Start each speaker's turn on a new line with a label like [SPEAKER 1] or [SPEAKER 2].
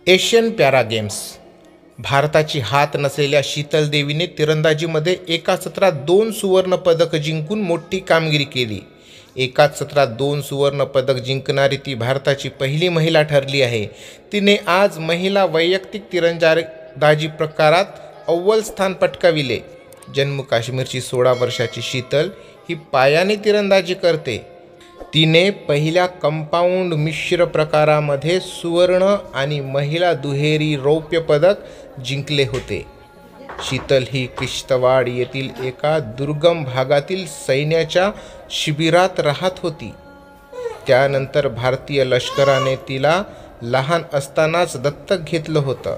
[SPEAKER 1] Asian para games. भारताची हात नसलेल्या शीतल देवीने तिरंदाजीमध्ये एका सत्रात 2 सुवर्ण पदक जिंकून मोठी कामगिरी केली. एकाच सत्रात 2 सुवर्ण पदक जिंकणारी ती भारताची पहिली महिला ठरली आहे. तिने आज महिला वैयक्तिक तिरंदाजी प्रकारात अव्वल स्थान पटकाविले. जम्मू काश्मीरची 16 वर्षाची शीतल ही पायाने तिरंदाजी करते. तिने पहिल्या कंपाऊंड मिश्र प्रकारामध्ये सुवर्ण आणि महिला दुहेरी रौप्य पदक जिंकले होते. शीतल ही किश्तवाड येथील एका दुर्गम भागातील सैन्याच्या शिबिरात राहत होती. त्यानंतर भारतीय लष्कराने तिला लहान असतानाच दत्तक घेतलं होतं.